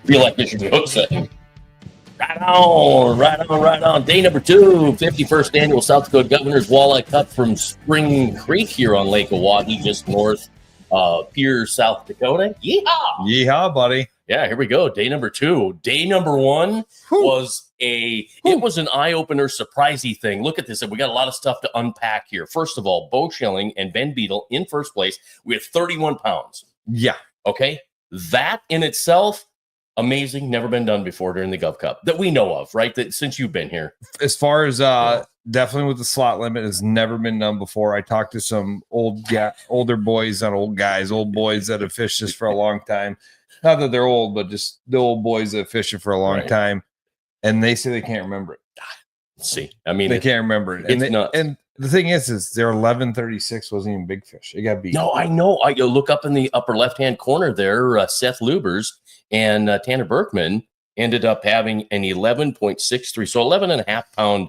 Feel like this should be hook setting. Right on, right on, right on. Day number 2, 51st annual South Dakota Governor's Walleye Cup from Spring Creek here on Lake Oahe, just north Pierce, South Dakota. Yeehaw! Yeehaw, buddy. Yeah, here we go. Day number 2. Day number 1 was it was an eye-opener, surprisey thing. Look at this. We got a lot of stuff to unpack here. First of all, Bo Schilling and Ben Beadle in first place with 31 pounds. Yeah. Okay. That in itself, amazing. Never been done before during the Gov Cup that we know of, right? That since you've been here. As far as definitely with the slot limit, has never been done before. I talked to some older boys, not old guys, old boys that have fished this for a long time. Not that they're old, but just the old boys that have fished it for a long time. And they say they can't remember it. Let's see. I mean, they can't remember it. And the thing is their 1136 wasn't even big fish. It got beat. No, I know. You look up in the upper left-hand corner there, Seth Lubers and Tanner Berkman ended up having an 11.63, so 11.5-pound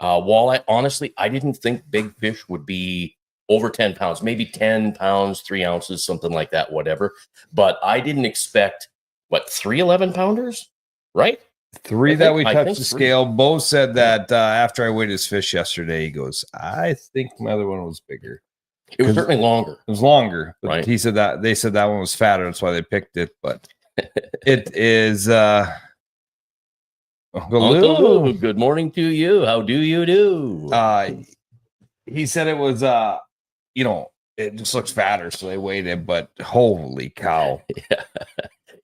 walleye. Honestly, I didn't think big fish would be over 10 pounds, maybe 10 pounds, 3 ounces, something like that, whatever. But I didn't expect, 3 11-pounders, right? 3 that we touched the scale. Bo said that after I weighed his fish yesterday, he goes, I think my other one was bigger. It was certainly longer. It was longer. But right. He said that they said that one was fatter. That's why they picked it. But it is Uncle, good morning to you. How do you do? He said it was it just looks fatter, so they weighed it, but holy cow.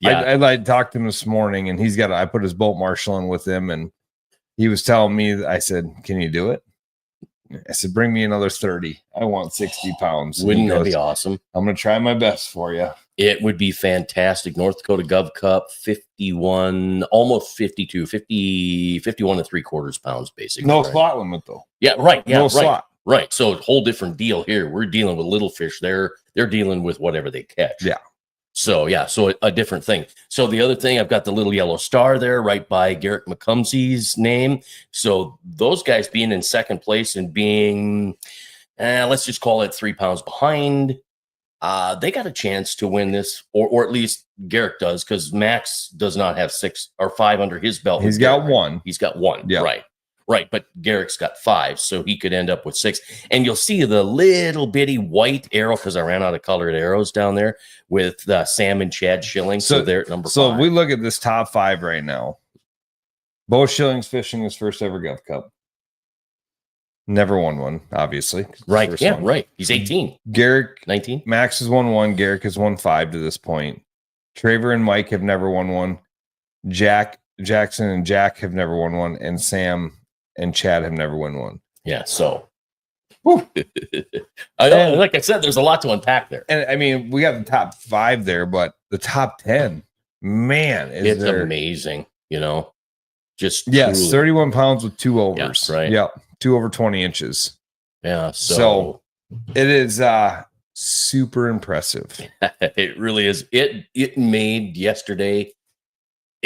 Yeah. I talked to him this morning, and I put his boat marshal in with him, and he was telling me, I said, can you do it? I said, bring me another 30. I want 60 pounds. Wouldn't that be awesome? I'm going to try my best for you. It would be fantastic. North Dakota Gov Cup, 51, almost 52, 51 and 3/4 pounds, basically. No slot limit, though. Yeah, right. Yeah, no slot. Right. So a whole different deal here. We're dealing with little fish. They're dealing with whatever they catch. Yeah. So a different thing. So the other thing, I've got the little yellow star there right by Garrett McCumsey's name. So those guys being in second place and being, let's just call it 3 pounds behind, they got a chance to win this, or at least Garrett does, because Max does not have 6 or 5 under his belt. He's got 1. He's got 1. Yeah. Right. But Garrick's got 5, so he could end up with 6. And you'll see the little bitty white arrow, because I ran out of colored arrows down there, with Sam and Chad Schilling. So they're at number 5. So we look at this top 5 right now. Bo Schilling's fishing his first ever Gov Cup. Never won one, obviously. Right. Yeah, right. He's 18. Garrick, 19. Max has won 1. Garrick has won 5 to this point. Traver and Mike have never won one. Jackson and Jack have never won one. And Sam and Chad have never won one. Yeah, so I know, like I said, there's a lot to unpack there. And I mean, we got the top 5 there, but the top 10, man, it's amazing, Just truly. 31 pounds with 2 overs. Yeah, right. Yeah, 2 over 20 inches. Yeah, so it is super impressive. It really is. It made yesterday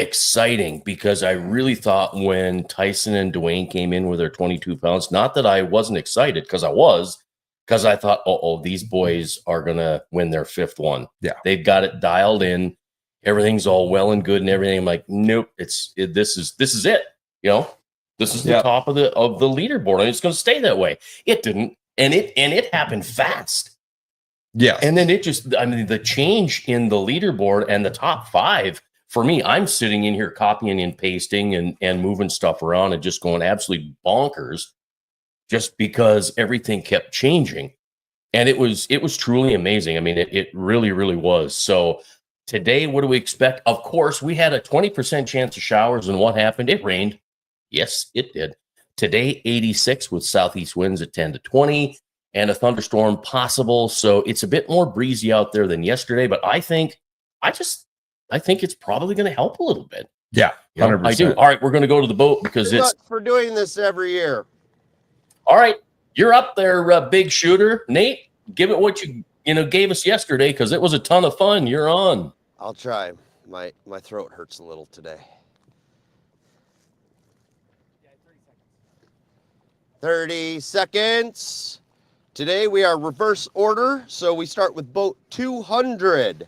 exciting, because I really thought when Tyson and Dwayne came in with their 22 pounds, not that I wasn't excited, because I thought, these boys are going to win their 5th one. Yeah. They've got it dialed in. Everything's all well and good and everything. I'm like, nope, this is it. This is the top of the leaderboard, and it's going to stay that way. It didn't. And it happened fast. Yeah. And then the change in the leaderboard and the top 5, for me, I'm sitting in here copying and pasting and moving stuff around and just going absolutely bonkers, just because everything kept changing. And it was truly amazing. I mean, it really, really was. So today, what do we expect? Of course, we had a 20% chance of showers, and what happened? It rained. Yes, it did. Today, 86 with southeast winds at 10 to 20 and a thunderstorm possible. So it's a bit more breezy out there than yesterday, but I think it's probably going to help a little bit. Yeah, 100%. I do. All right, we're going to go to the boat, because Good luck for doing this every year. All right, you're up there, big shooter. Nate, give it what you gave us yesterday, because it was a ton of fun. You're on. I'll try. My throat hurts a little today. 30 seconds. Today we are reverse order, so we start with boat 200.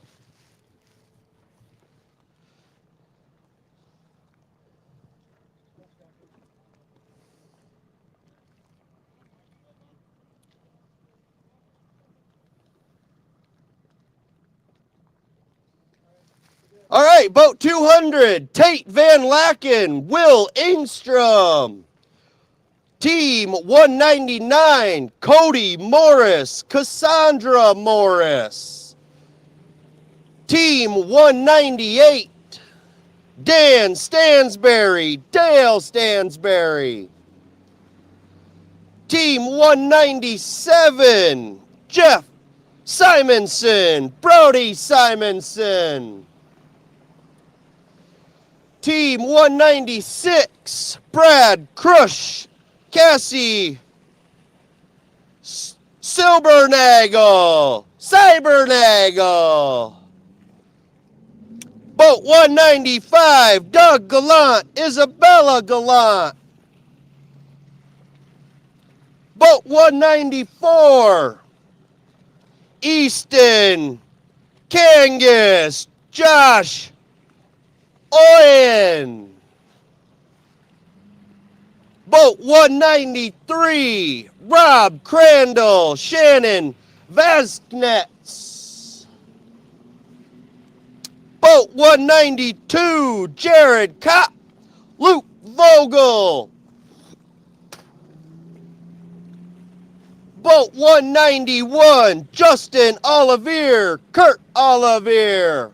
All right, boat 200, Tate Van Laken, Will Ingstrom. Team 199, Cody Morris, Cassandra Morris. Team 198, Dan Stansberry, Dale Stansberry. Team 197, Jeff Simonson, Brody Simonson. Team 196, Brad Crush, Cassie Silbernagel, Cybernagel. Boat 195, Doug Gallant, Isabella Gallant. Boat 194, Easton, Kangas, Josh Owen. Boat 193, Rob Crandall, Shannon Vasknets. Boat 192, Jared Kopp, Luke Vogel. Boat 191, Justin Olivier, Kurt Olivier.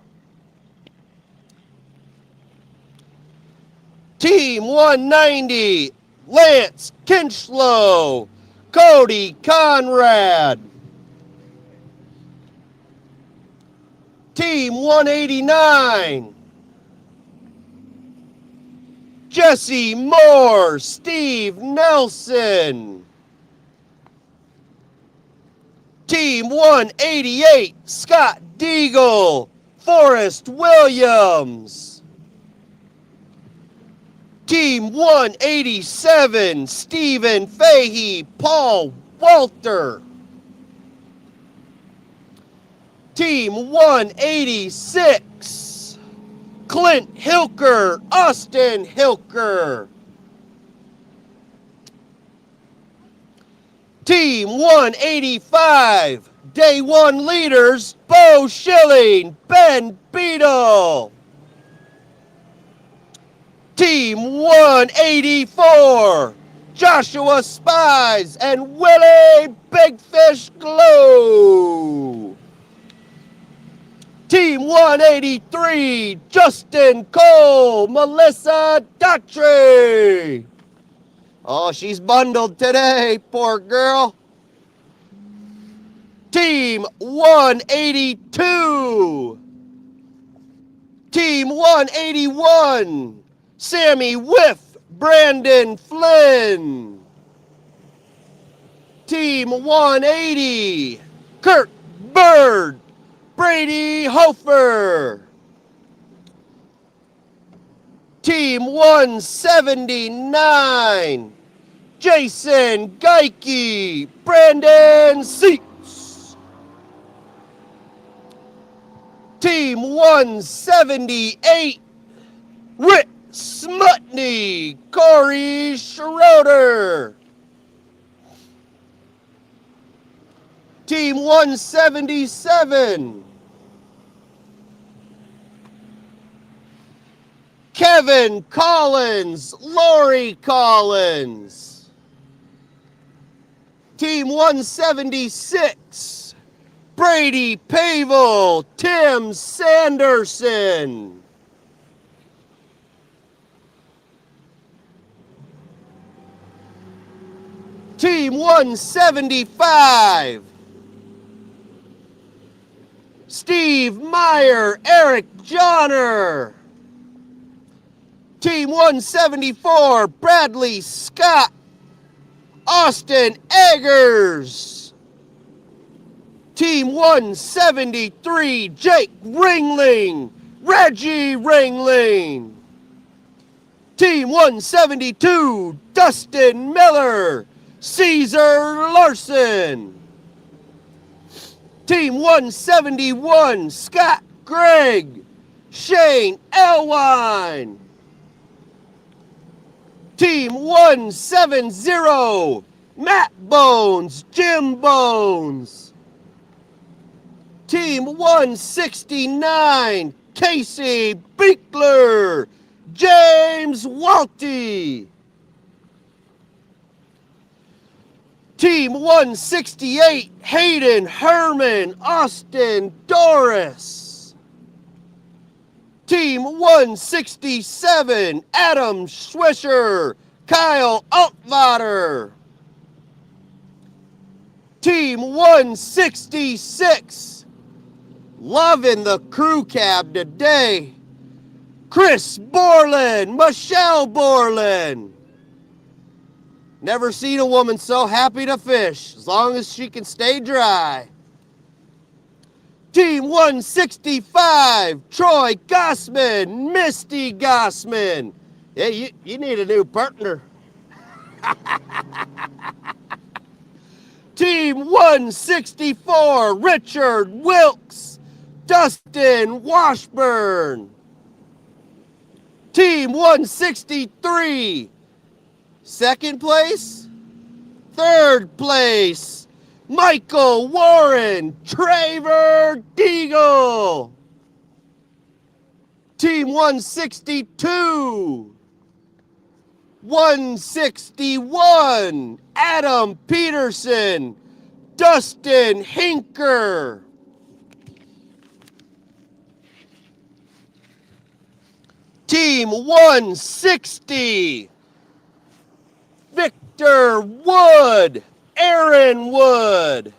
Team 190, Lance Kinchlow, Cody Conrad. Team 189, Jesse Moore, Steve Nelson. Team 188, Scott Deagle, Forrest Williams. Team 187, Stephen Fahey, Paul Walter. Team 186, Clint Hilker, Austin Hilker. Team 185, Day 1 leaders, Bo Schilling, Ben Beadle. Team 184, Joshua Spies and Willie Big Fish Glue. Team 183, Justin Cole, Melissa Daughtry. Oh, she's bundled today, poor girl. Team 182. Team 181, Sammy Whiff, Brandon Flynn. Team 180, Kurt Bird, Brady Hofer. Team 179, Jason Geike, Brandon Seats. Team 178, Rick Smutney, Corey Schroeder. Team 177, Kevin Collins, Lori Collins. Team 176, Brady Pavel, Tim Sanderson. Team 175, Steve Meyer, Eric Johnner. Team 174, Bradley Scott, Austin Eggers. Team 173, Jake Ringling, Reggie Ringling. Team 172, Dustin Miller, Caesar Larson. Team 171, Scott Gregg, Shane Elwine. Team 170, Matt Bones, Jim Bones. Team 169, Casey Beekler, James Walty. Team 168, Hayden Herman, Austin Doris. Team 167, Adam Swisher, Kyle Altvater. Team 166, loving the crew cab today, Chris Borland, Michelle Borland. Never seen a woman so happy to fish, as long as she can stay dry. Team 165, Troy Gossman, Misty Gossman. Yeah, you need a new partner. Team 164, Richard Wilkes, Dustin Washburn. Team 163, second place, third place, Michael Warren, Traver Deagle. Team 162, 161, Adam Peterson, Dustin Hinker. Team 160, Victor Wood, Aaron Wood.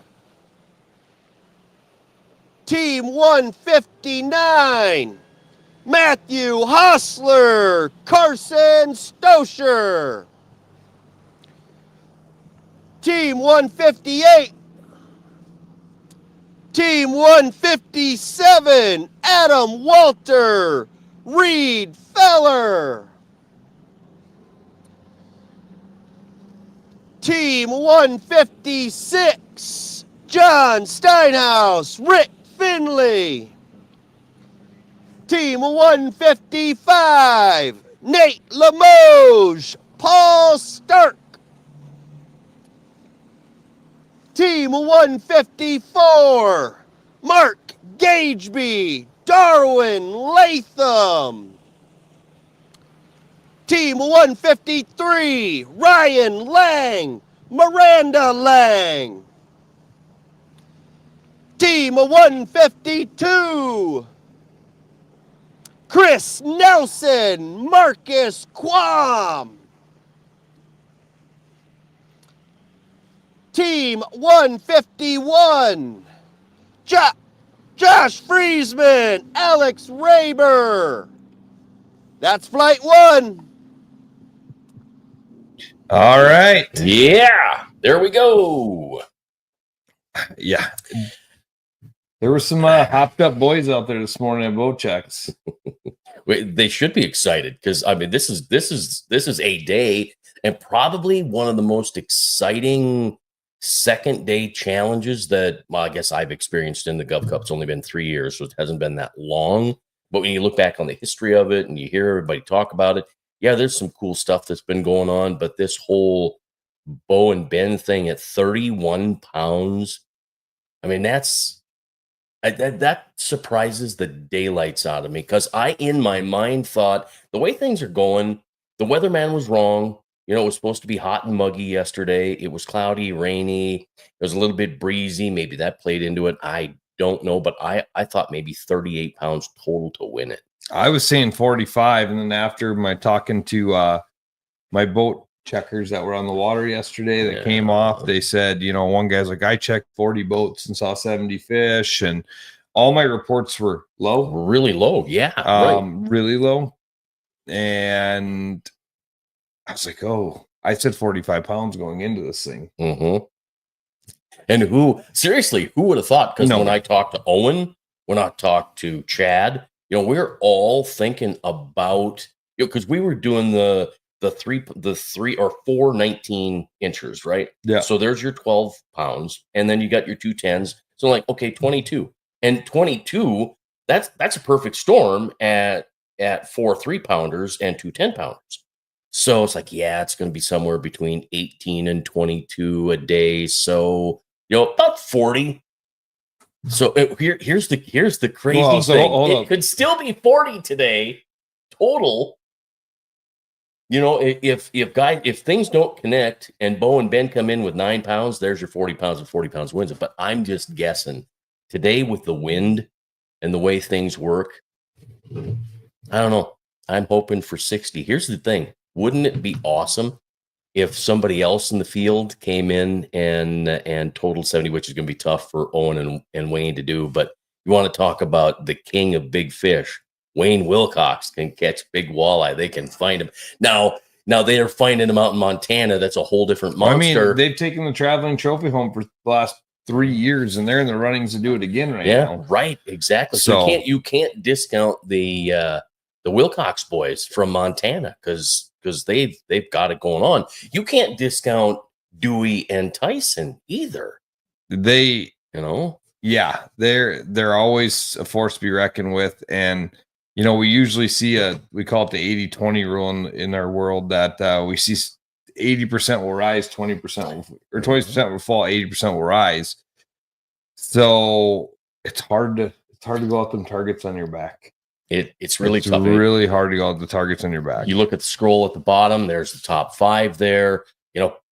Team 159, Matthew Hostler, Carson Stosher. Team 158, Team 157, Adam Walter, Reed Feller. Team 156, John Steinhaus, Rick Finley. Team 155, Nate Limoges, Paul Stark. Team 154, Mark Gageby, Darwin Latham. Team 153, Ryan Lang, Miranda Lang. Team 152, Chris Nelson, Marcus Quam. Team 151, Josh Friesman, Alex Raber. That's flight 1. All right. Yeah, there we go. Yeah. There were some hopped up boys out there this morning at boat checks. They should be excited because I mean this is a day and probably one of the most exciting second day challenges that, well, I guess I've experienced in the Gov Cup. It's only been 3 years, so it hasn't been that long. But when you look back on the history of it and you hear everybody talk about it, yeah, there's some cool stuff that's been going on. But this whole bow and bend thing at 31 pounds, I mean, that surprises the daylights out of me because I, in my mind, thought the way things are going, the weatherman was wrong. You know, it was supposed to be hot and muggy yesterday. It was cloudy, rainy. It was a little bit breezy. Maybe that played into it. I don't know, but I thought maybe 38 pounds total to win it. I was saying 45, and then after my talking to my boat checkers that were on the water yesterday that came off, they said, you know, one guy's like, I checked 40 boats and saw 70 fish, and all my reports were low. Really low, yeah. Really low. And I was like, oh, I said 45 pounds going into this thing. Mm-hmm. And who would have thought? Because when I talked to Owen, when I talked to Chad, you know, we're all thinking about, you know, because we were doing the 3 or 4 19 inchers, right? Yeah. So there's your 12 pounds, and then you got your 2 10s. So like, okay, 22. And 22, that's a perfect storm at 4 3-pounders and 2 10-pounders. So it's like, yeah, it's going to be somewhere between 18 and 22 a day. So, you know, about 40 So here's the crazy Well, so thing. hold It up. could still be 40 today total. You know, if things don't connect and Bo and Ben come in with 9 pounds, there's your 40 pounds, and 40 pounds wins it. But I'm just guessing today with the wind and the way things work. I don't know. I'm hoping for 60. Here's the thing. Wouldn't it be awesome if somebody else in the field came in and totaled 70, which is going to be tough for Owen and Wayne to do. But you want to talk about the king of big fish. Wayne Wilcox can catch big walleye. They can find him. Now they are finding him out in Montana. That's a whole different monster. I mean, they've taken the traveling trophy home for the last 3 years, and they're in the runnings to do it again right now. Right, exactly. So you can't discount the Wilcox boys from Montana because they've got it going on. You can't discount Dewey and Tyson either. They, yeah, they're always a force to be reckoned with. And we usually see we call it the 80-20 rule in our world, that we see 80% will rise, 20% or 20% will fall, 80% will rise. So it's hard to go out them targets on your back. It's really tough. Really hard to go out the targets on your back. You look at the scroll at the bottom. There's the top 5 there.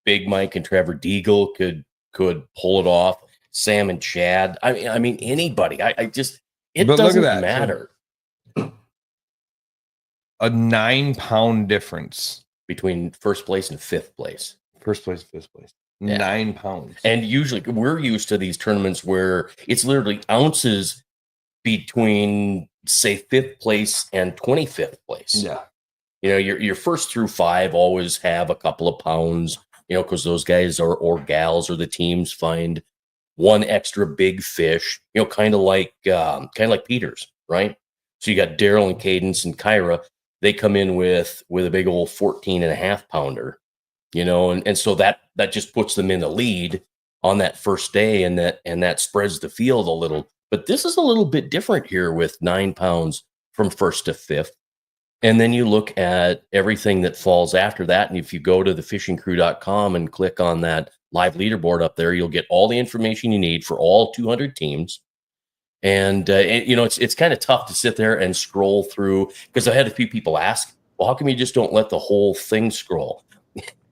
Big Mike and Trevor Deagle could pull it off. Sam and Chad. I mean anybody. It doesn't matter. A 9-pound difference between first place and fifth place. First place, fifth place. Yeah. 9 pounds. And usually we're used to these tournaments where it's literally ounces between, say, 5th place and 25th place. Yeah. Your first through 5 always have a couple of pounds, because those guys or gals or the teams find one extra big fish, kind of like Peters, right? So you got Daryl and Cadence and Kyra. They come in with a big old 14.5 pounder, and so that just puts them in the lead on that first day, and that spreads the field a little. But this is a little bit different here with 9 pounds from 1st to 5th. And then you look at everything that falls after that. And if you go to thefishingcrew.com and click on that live leaderboard up there, you'll get all the information you need for all 200 teams. And it's kind of tough to sit there and scroll through, because I had a few people ask, well, how come you just don't let the whole thing scroll?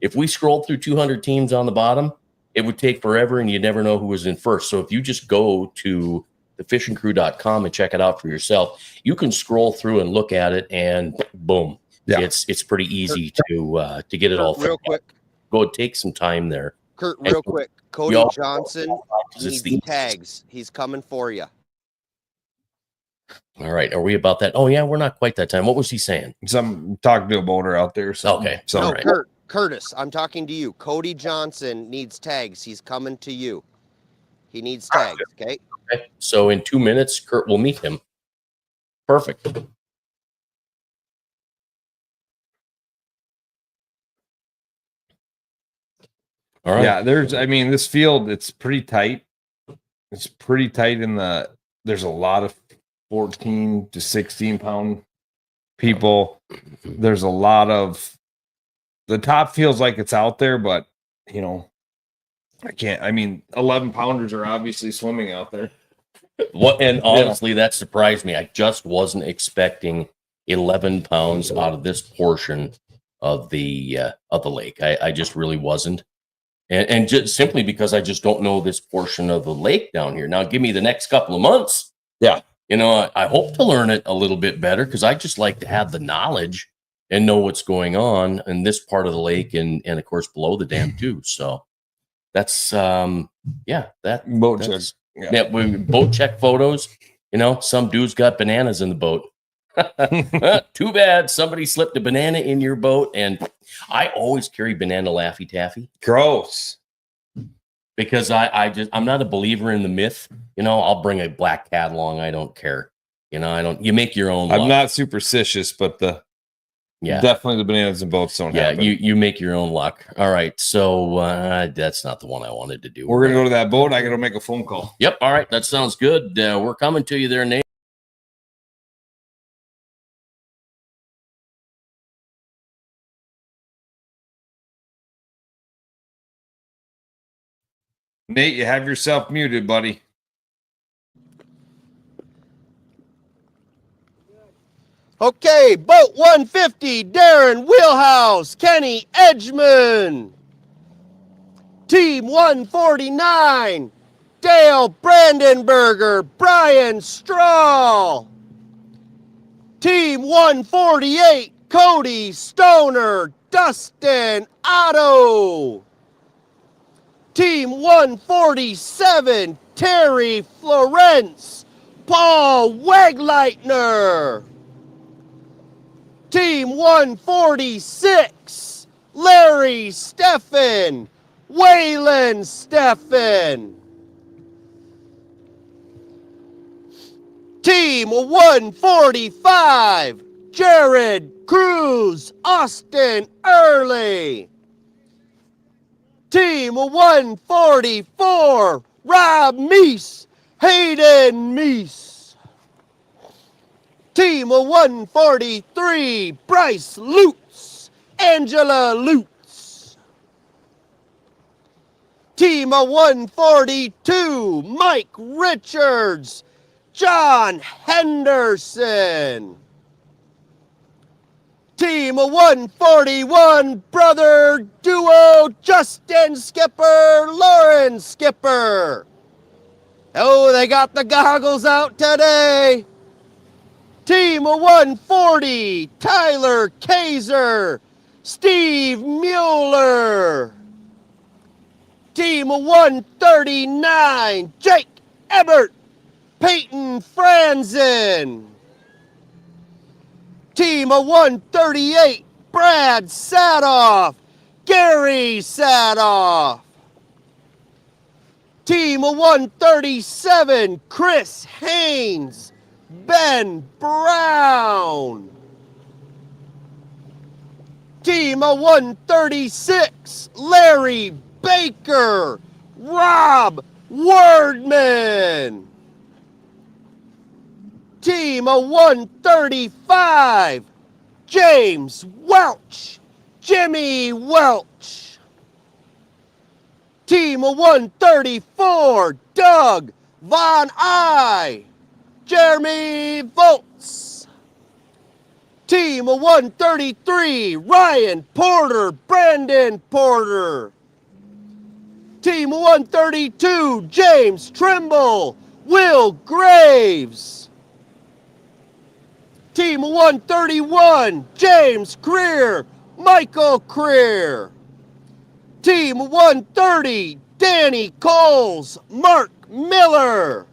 If we scrolled through 200 teams on the bottom, it would take forever and you'd never know who was in first. So if you just go to thefishingcrew.com and check it out for yourself, you can scroll through and look at it, and boom. Yeah. It's pretty easy to get it all real quick. Go take some time there. Kurt, real quick. Cody Johnson needs tags. He's coming for you. All right. Are we about that? Oh, yeah, we're not quite that time. What was he saying? Some talking to a boater out there. Okay. So, no, right. Curtis, I'm talking to you. Cody Johnson needs tags. He's coming to you. He needs tags, okay? Okay. So in 2 minutes, Kurt will meet him. Perfect. All right. Yeah, this field, it's pretty tight. It's pretty tight there's a lot of 14 to 16 pound people. There's a lot of, the top feels like it's out there, but 11 pounders are obviously swimming out there. And honestly, that surprised me. I just wasn't expecting 11 pounds out of this portion of the lake. I just really wasn't. And just simply because I just don't know this portion of the lake down here. Now, give me the next couple of months. Yeah. I hope to learn it a little bit better, because I just like to have the knowledge and know what's going on in this part of the lake and of course, below the dam too. So that's, that boat check. Yeah, boat check photos. Some dude's got bananas in the boat. Too bad somebody slipped a banana in your boat. And I always carry banana Laffy Taffy. Gross. Because I'm not a believer in the myth. I'll bring a black cat along. I don't care. You make your own luck. I'm not superstitious, but definitely the bananas in boats don't happen. You make your own luck. All right. So that's not the one I wanted to do. We're going to go to that boat. I got to make a phone call. Yep. All right. That sounds good. We're coming to you there, Nate. Nate, you have yourself muted, buddy. Okay, boat 150, Darren Wheelhouse, Kenny Edgman. Team 149, Dale Brandenberger, Brian Strahl. Team 148, Cody Stoner, Dustin Otto. Team 147, Terry Florence, Paul Wegleitner. Team 146, Larry Steffen, Waylon Steffen. Team 145, Jared Cruz, Austin Early. Team 144, Rob Meese, Hayden Meese. Team 143, Bryce Lutz, Angela Lutz. Team 142, Mike Richards, John Henderson. Team 141, brother duo, Justin Skipper, Lauren Skipper. Oh, they got the goggles out today. Team 140, Tyler Kaiser, Steve Mueller. Team 139, Jake Ebert, Peyton Franzen. Team 138, Brad Sadoff, Gary Sadoff. Team 137, Chris Haynes, Ben Brown. Team 136, Larry Baker, Rob Wordman. Team 135, James Welch, Jimmy Welch. Team 134, Doug Von I, Jeremy Volts. Team 133, Ryan Porter, Brandon Porter. Team 132, James Trimble, Will Graves. Team 131, James Creer, Michael Creer. Team 130, Danny Coles, Mark Miller.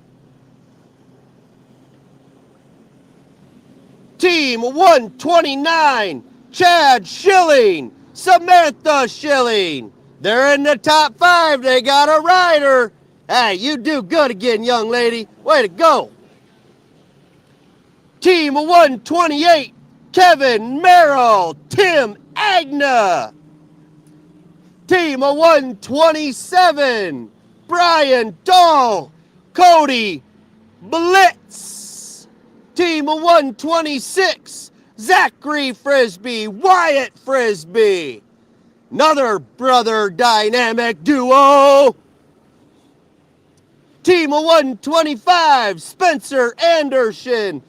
Team 129, Chad Schilling, Samantha Schilling. They're in the top 5. They got a rider. Hey, you do good again, young lady. Way to go. Team 128, Kevin Merrill, Tim Agna. Team 127, Brian Dahl, Cody Blitz. Team 126, Zachary Frisbee, Wyatt Frisbee. Another brother dynamic duo. Team 125, Spencer Anderson,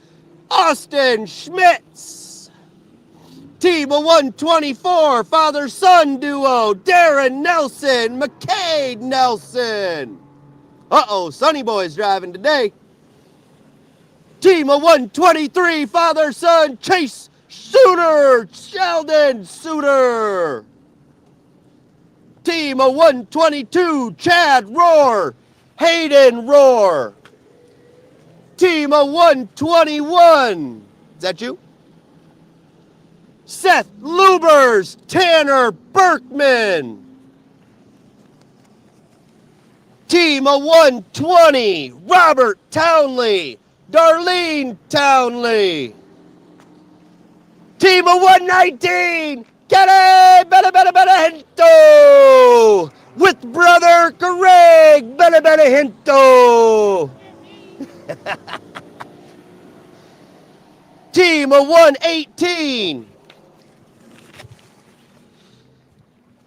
Austin Schmitz. Team 124, father-son duo, Darren Nelson, McCade Nelson. Uh-oh, Sonny Boy's driving today. Team 123, father-son, Chase Suter, Sheldon Suter. Team 122, Chad Rohr, Hayden Rohr. Team 121, is that you? Seth Lubers, Tanner Berkman. Team 120, Robert Townley, Darlene Townley. Team 119, Kenny Benehinto, with brother Greg Benehinto. Team 118,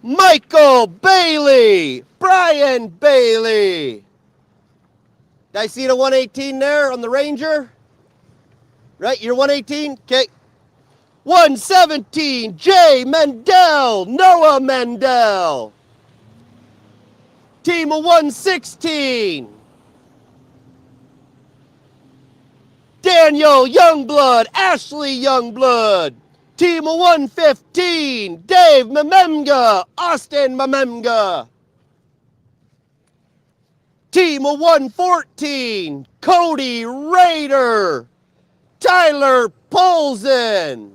Michael Bailey, Brian Bailey. Did I see the 118 there on the Ranger? Right, you're 118? Okay, 117, Jay Mendel, Noah Mendel. Team of 116, Daniel Youngblood, Ashley Youngblood. Team of 115, Dave Mamemga, Austin Mamemga. Team of 114, Cody Raider, Tyler Polzen.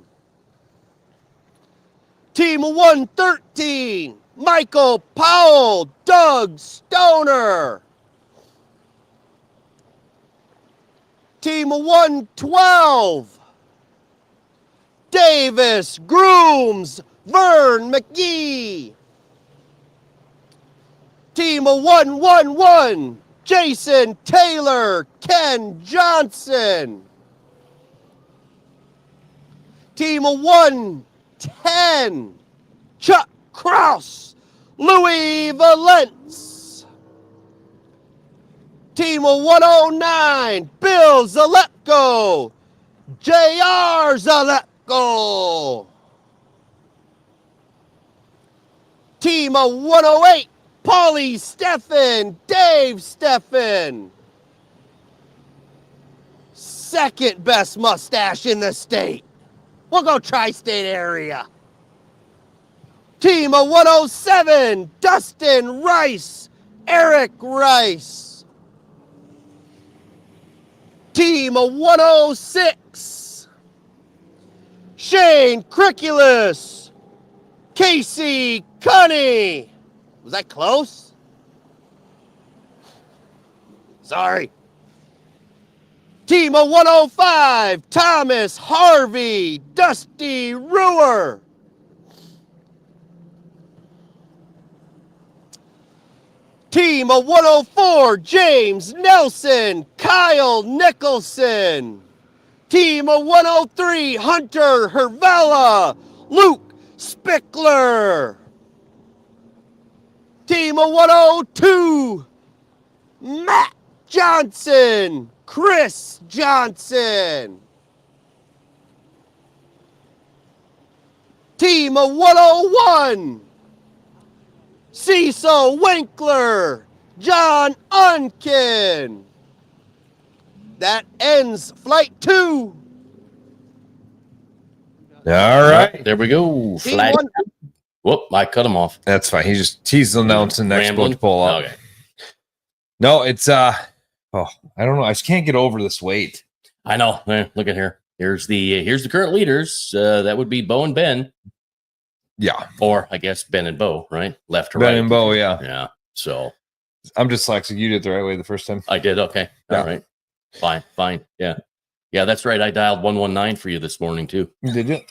Team of 113, Michael Powell, Doug Stoner. Team of 112, Davis Grooms, Vern McGee. Team of 111, Jason Taylor, Ken Johnson. Team of 110, Chuck Kraus, Louis Valence. Team of 109, Bill Zalepko, J.R. Zalepko. Team of 108, Paulie Steffen, Dave Steffen. Second best mustache in the state. We'll go tri-state area. Team of 107, Dustin Rice, Eric Rice. Team of 106, Shane Criculus, Casey Cunny. Was that close? Sorry. Team of 105, Thomas Harvey, Dusty Ruhr. Team of 104, James Nelson, Kyle Nicholson. Team of 103, Hunter Hervella, Luke Spickler. Team of 102, Matt Johnson, Chris Johnson. Team of 101, Cecil Winkler, John Unkin. That ends flight 2. All right. There we go. Team Flag. one. Whoop, I cut him off. That's fine. He's announcing next boat to pull up. Okay. No, it's I don't know. I just can't get over this weight. I know. Look at here. Here's the current leaders. That would be Bo and Ben. Yeah. Or I guess Ben and Bo, right? Left to Ben right. and Bo, yeah. Yeah. So I'm dyslexic. You did it the right way the first time. I did. Okay. Yeah. All right. Fine. Yeah. Yeah, that's right. I dialed 119 for you this morning too. Did you?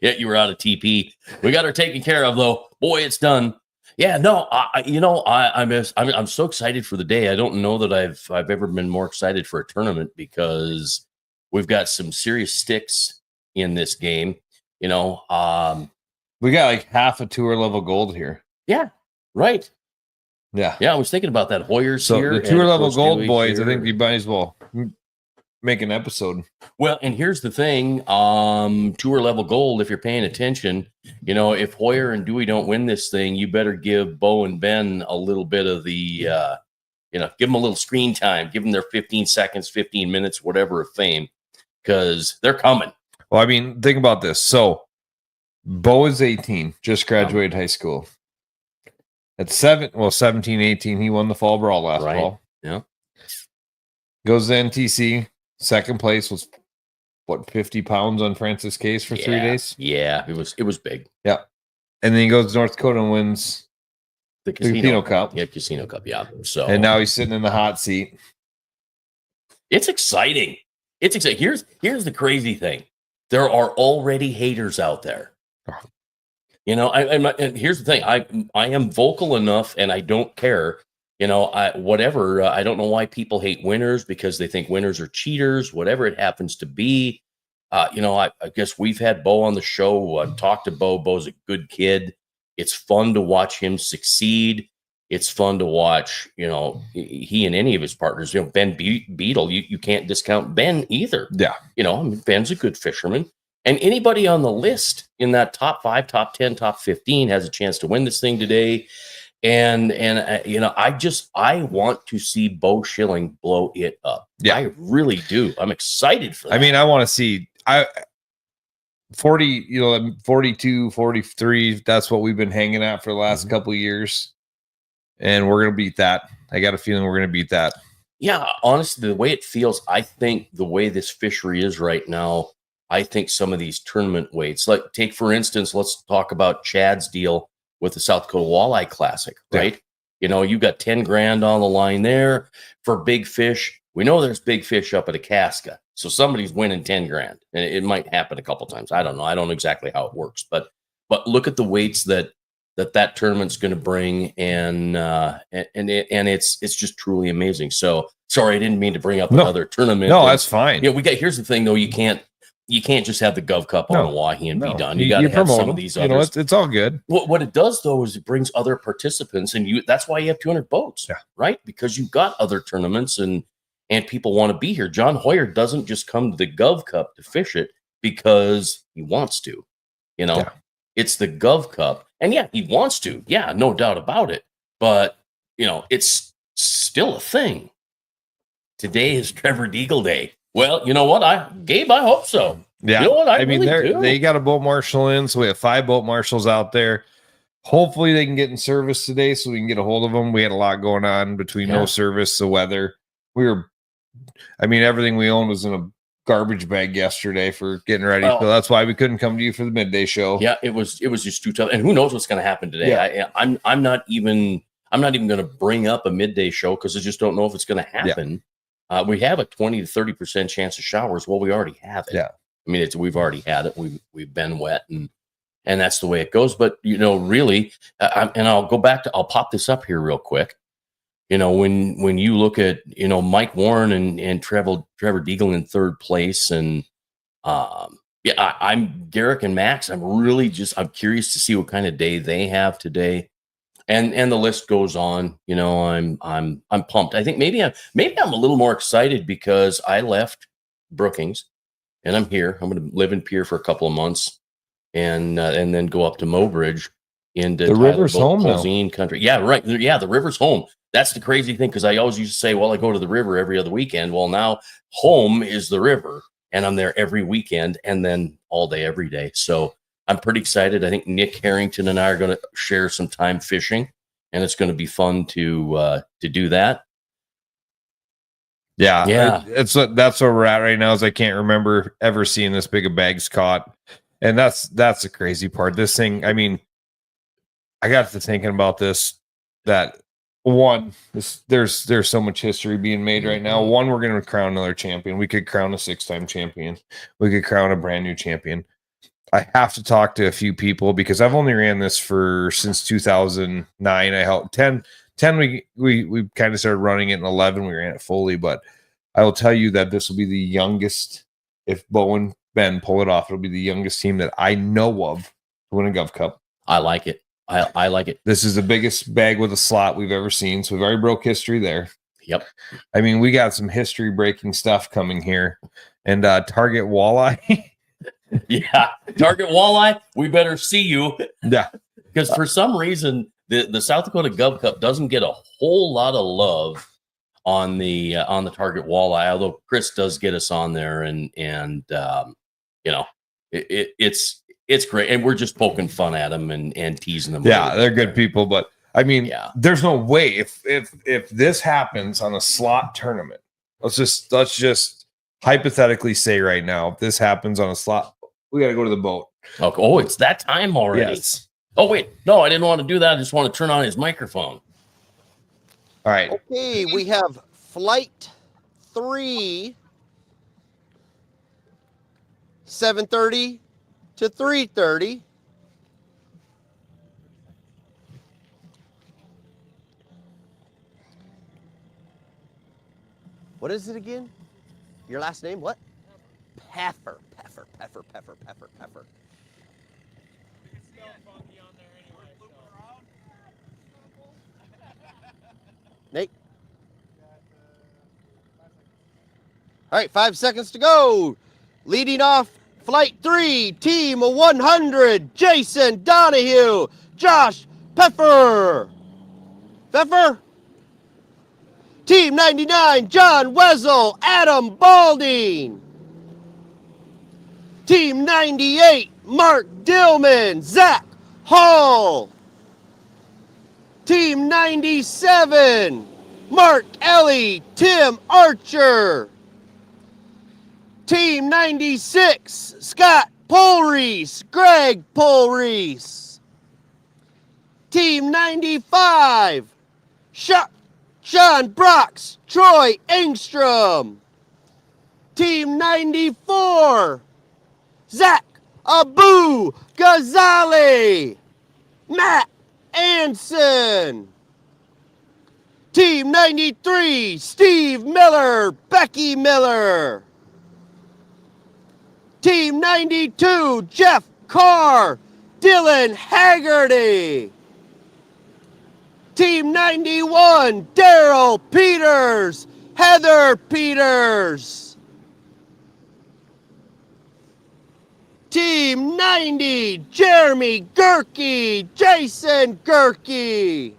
Yeah, you were out of TP. We got her taken care of though. Boy, it's done. Yeah, no, I'm so excited for the day. I don't know that I've ever been more excited for a tournament because we've got some serious sticks in this game. You know, We got like half a tour level gold here. yeah, right. Yeah. Yeah, I was thinking about that. Hoyer's So here. the and tour of level course gold Dewey's boys, I here. think we might as well make an episode. Well, and here's the thing, tour level gold, if you're paying attention, you know, if Hoyer and Dewey don't win this thing, you better give Bo and Ben a little bit of the, give them a little screen time, give them their 15 seconds, 15 minutes, whatever of fame, because they're coming. Well, I mean, think about this. So Bo is 18, just graduated high school. At 17, 18, he won the fall brawl last Right. fall. Yeah. Goes to NTC. Second place was 50 pounds on Francis Case for 3 days. Yeah, it was big. Yeah. And then he goes to North Dakota and wins The the Casino Cup. Yeah, Casino Cup. Yeah. So And now he's sitting in the hot seat. it's exciting. It's exciting. Here's the crazy thing. There are already haters out there. You know, I'm not, and here's the thing. I am vocal enough, and I don't care. You know, I don't know why people hate winners because they think winners are cheaters. Whatever it happens to be. I guess we've had Bo on the show. Talked to Bo. Bo's a good kid. It's fun to watch him succeed. It's fun to watch, he and any of his partners, Ben Beetle, you can't discount Ben either. Yeah. Ben's a good fisherman. And anybody on the list in that top 5, top 10, top 15 has a chance to win this thing today. And I want to see Bo Schilling blow it up. Yeah. I really do. I'm excited for that. I mean, I want to see 40, 42, 43. That's what we've been hanging at for the last couple of years. And we're going to beat that. I got a feeling we're going to beat that. Yeah, honestly, the way it feels, I think the way this fishery is right now, I think some of these tournament weights, like take for instance, let's talk about Chad's deal with the South Dakota Walleye Classic, right? Yeah. You got 10 grand on the line there for big fish. We know there's big fish up at Akaska, so somebody's winning 10 grand, and it might happen a couple times. I don't know. I don't know exactly how it works, but look at the weights that tournament's going to bring, and it's just truly amazing. So sorry, I didn't mean to bring up another tournament. No, that's fine. Here's the thing though, you can't just have the Gov Cup on Oahe and be done. You got to have some of these others. It's all good. What it does though is it brings other participants, and that's why you have 200 boats, right? Because you've got other tournaments and people want to be here. John Hoyer doesn't just come to the Gov Cup to fish it because he wants to, It's the Gov Cup. And yeah, he wants to. Yeah, no doubt about it. But, it's still a thing. Today is Trevor Deagle Day. Well, you know what? Gabe, I hope so. Yeah. You know what? I mean, really do. They got a boat marshal in, so we have 5 boat marshals out there. Hopefully they can get in service today so we can get a hold of them. We had a lot going on between no service, the weather. Everything we owned was in a garbage bag yesterday for getting ready. So that's why we couldn't come to you for the midday show. Yeah, it was just too tough. And who knows what's going to happen today? Yeah. I'm not even going to bring up a midday show because I just don't know if it's going to happen. Yeah. We have a 20 to 30% chance of showers. Well, we already have it. Yeah. We've already had it. We've been wet and that's the way it goes. But really, and I'll pop this up here real quick. When you look at, Mike Warren and Trevor Deagle in third place, and I'm Garrick and Max. I'm curious to see what kind of day they have today, and the list goes on. I'm pumped. I think maybe I'm a little more excited because I left Brookings, and I'm here. I'm going to live in Pierre for a couple of months, and then go up to Mobridge into the river's home now. Country. Yeah, right. Yeah, the river's home. That's the crazy thing, because I always used to say, well, I go to the river every other weekend. Well, now home is the river, and I'm there every weekend and then all day, every day. So I'm pretty excited. I think Nick Harrington and I are going to share some time fishing, and it's going to be fun to do that. Yeah. That's where we're at right now. Is I can't remember ever seeing this big of bags caught. And that's the crazy part. This thing, I got to thinking about this, that there's so much history being made right now. One, we're going to crown another champion. We could crown a 6-time champion. We could crown a brand new champion. I have to talk to a few people because I've only ran this since 2009. I helped 10 we kind of started running it in 11. We ran it fully, but I will tell you that this will be the youngest, if Bo and Ben pull it off, it'll be the youngest team that I know of to win a Gov Cup. I like it. I like it. This is the biggest bag with a slot we've ever seen. So we've already broke history there. Yep. We got some history breaking stuff coming here. And Target Walleye. Yeah. Target Walleye, we better see you. Yeah. Because for some reason, the South Dakota Gov Cup doesn't get a whole lot of love on the Target Walleye, although Chris does get us on there, and it's great, and we're just poking fun at them and teasing them. Yeah, they're good people, but there's no way if this happens on a slot tournament. Let's just hypothetically say right now, if this happens on a slot, we got to go to the boat. Okay. Oh, it's that time already. Yes. Oh wait, no, I didn't want to do that. I just want to turn on his microphone. All right. Okay, we have flight 3, 7:30 to 3:30. What is it again? Your last name? What? Peffer. Nate. All right, 5 seconds to go. Leading off flight 3, team 100, Jason Donahue, Josh Pfeffer. Pfeffer. Team 99, John Wessel, Adam Balding. Team 98, Mark Dillman, Zach Hall. Team 97, Mark Ellie, Tim Archer. Team 96, Scott Polreese, Greg Polreese. Team 95, Sean Brox, Troy Engstrom. Team 94, Zach Abu Ghazali, Matt Anson. Team 93, Steve Miller, Becky Miller. Team 92, Jeff Carr, Dylan Haggerty. Team 91, Daryl Peters, Heather Peters. Team 90, Jeremy Gerke, Jason Gerke.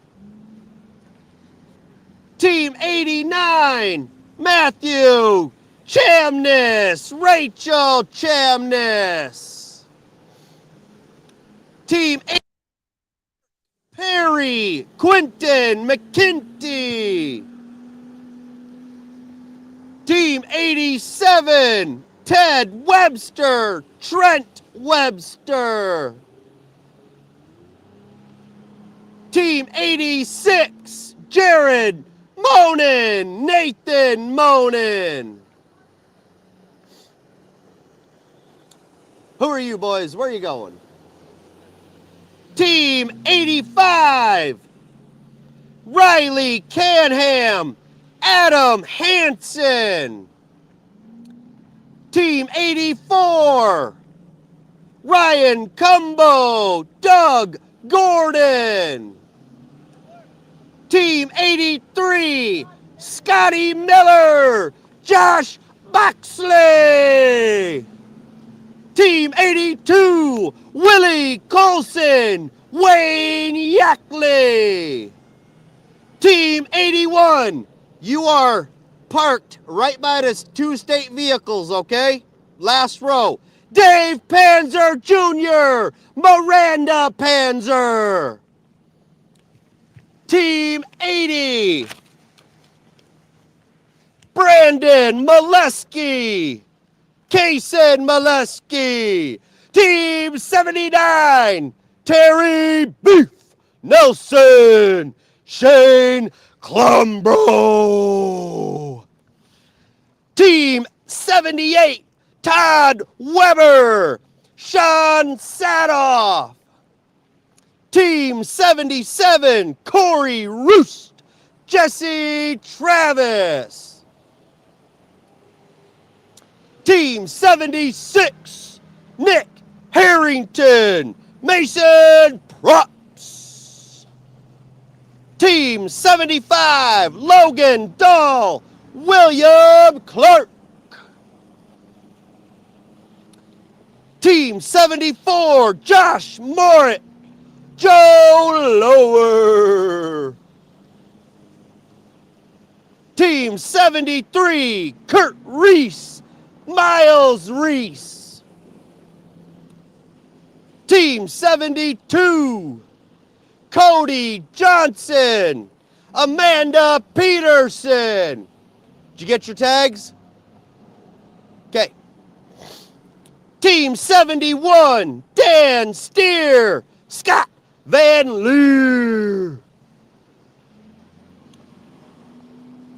Team 89, Matthew Chamness, Rachel Chamness. Team 8, Perry Quinton McKinty. Team 87, Ted Webster, Trent Webster. Team 86, Jared Monin, Nathan Monin. Who are you boys? Where are you going? Team 85, Riley Canham, Adam Hansen. Team 84, Ryan Cumbo, Doug Gordon. Team 83, Scotty Miller, Josh Boxley. Team 82, Willie Colson, Wayne Yackley. Team 81, you are parked right by the 2 state vehicles, okay? Last row. Dave Panzer Jr., Miranda Panzer. Team 80, Brandon Molesky, Kaysen Molesky. Team 79, Terry Beef Nelson, Shane Clumbro. Team 78, Todd Weber, Sean Sadoff. Team 77, Corey Roost, Jesse Travis. Team 76, Nick Harrington, Mason Props. Team 75, Logan Dahl, William Clark. Team 74, Josh Morit, Joe Lower. Team 73, Kurt Reese, Miles Reese. Team 72, Cody Johnson, Amanda Peterson. Did you get your tags? Okay. Team 71, Dan Steer, Scott Van Leer.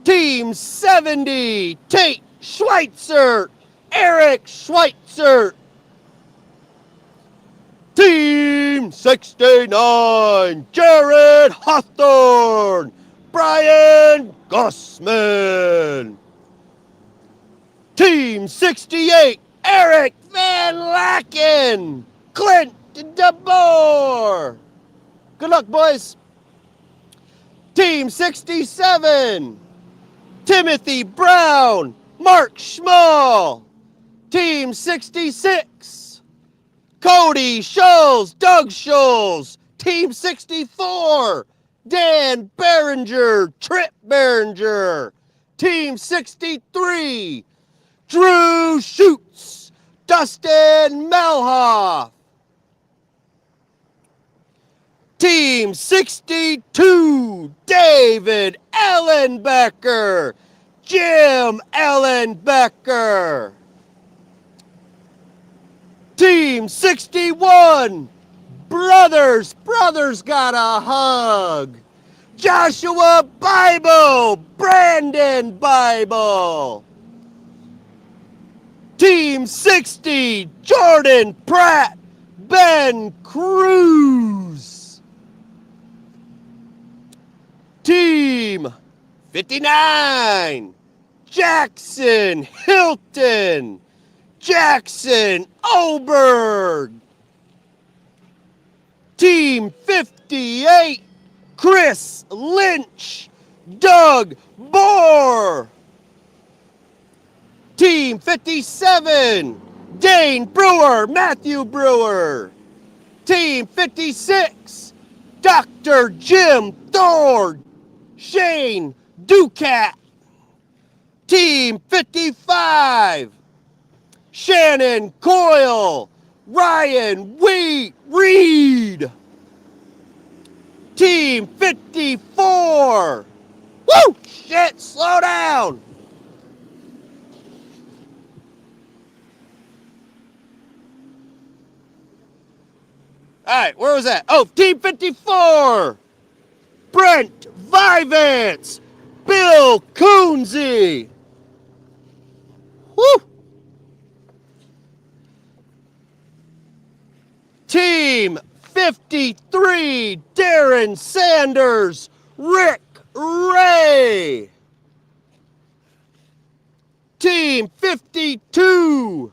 Team 70, Tate Schweitzer, Eric Schweitzer. Team 69, Jared Hawthorne, Brian Gossman. Team 68, Eric Van Laken, Clint DeBoer. Good luck, boys. Team 67, Timothy Brown, Mark Schmall. Team 66, Cody Scholes, Doug Scholes. Team 64, Dan Behringer, Trip Behringer. Team 63, Drew Schutz, Dustin Melhoff. Team 62, David Ellenbecker, Jim Ellenbecker. Team 61, Brothers got a hug. Joshua Bible, Brandon Bible. Team 60, Jordan Pratt, Ben Cruz. Team 59, Jackson Hilton, Jackson Oberg. Team 58, Chris Lynch, Doug Bohr. Team 57, Dane Brewer, Matthew Brewer. Team 56, Dr. Jim Thor, Shane Ducat. Team 55, Shannon Coyle, Ryan Reed. Team 54. Woo! Shit, slow down. All right, where was that? Oh, Team 54. Brent Vivance, Bill Coonsey. Woo! Team 53, Darren Sanders, Rick Ray. Team 52,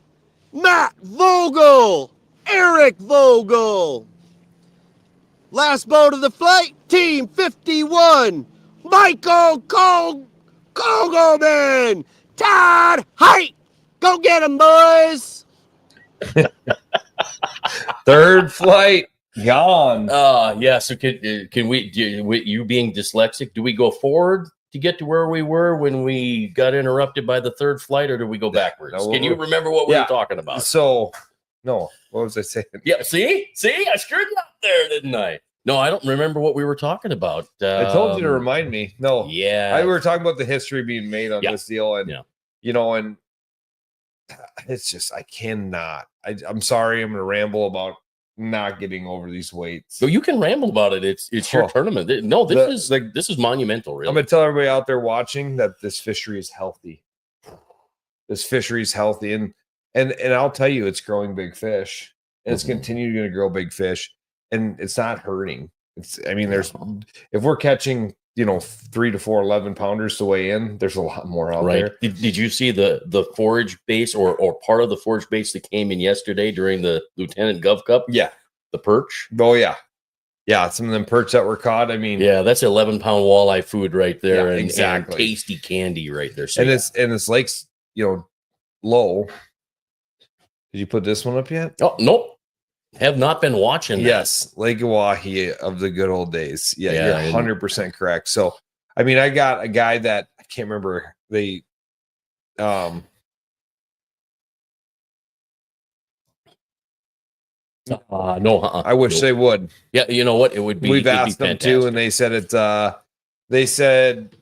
Matt Vogel, Eric Vogel. Last boat of the flight, Team 51, Michael Kogelman, Todd Height. Go get him, boys. Third flight gone. Yeah. So can we, you being dyslexic, do we go forward to get to where we were when we got interrupted by the third flight, or do we go backwards? No, Can you remember what we were talking about? So, no, what was I saying? Yeah. See, I screwed you up there, didn't I? No, I don't remember what we were talking about. I told you to remind me. No. Yeah. We were talking about the history being made on this deal. And, you know, and it's just, I cannot. I'm sorry. I'm going to ramble about not getting over these weights. So you can ramble about it. It's your tournament. No, this is monumental, really. I'm going to tell everybody out there watching that this fishery is healthy. This fishery is healthy. And I'll tell you, it's growing big fish. And it's continuing to grow big fish. And it's not hurting. If we're catching, 3 to 4 11-pounders to weigh in, there's a lot more out there. Did you see the forage base or part of the forage base that came in yesterday during the Lieutenant Gov Cup? Yeah. The perch? Oh, yeah. Yeah, some of them perch that were caught. I mean, yeah, that's 11-pound walleye food right there. Yeah, and, exactly. And tasty candy right there. So, and this lake's, low. Did you put this one up yet? Oh, nope. Have not been watching that. Yes, Lake Oahe of the good old days. Yeah, you're 100% correct. So, I mean, I got a guy that I can't remember. They, no. I wish they would. Yeah, you know what? It would be. We've asked them too, and they said it's. They said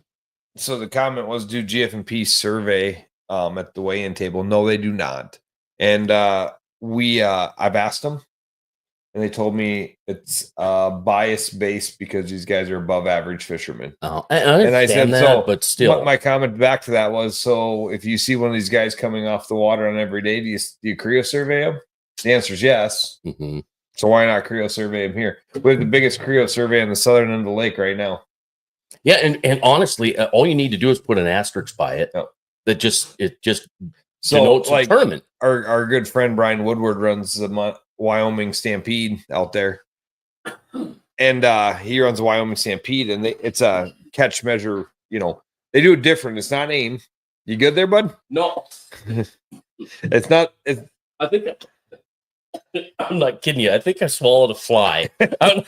so. The comment was, "Do GF&P survey at the weigh-in table?" No, they do not. And I've asked them. And they told me it's bias-based because these guys are above average fishermen. Oh, and I said that, but still. My comment back to that was, so if you see one of these guys coming off the water on every day, do you creo survey them? The answer is yes. Mm-hmm. So why not creo survey them here? We have the biggest creo survey on the southern end of the lake right now. Yeah, and honestly, all you need to do is put an asterisk by it. Yep. That just denotes a tournament. Our good friend Brian Woodward runs the Wyoming Stampede out there, and he runs a Wyoming Stampede, and it's a catch measure. They do it different. It's not aim. You good there, bud? No, It's not. I think I'm not kidding you. I think I swallowed a fly. I'm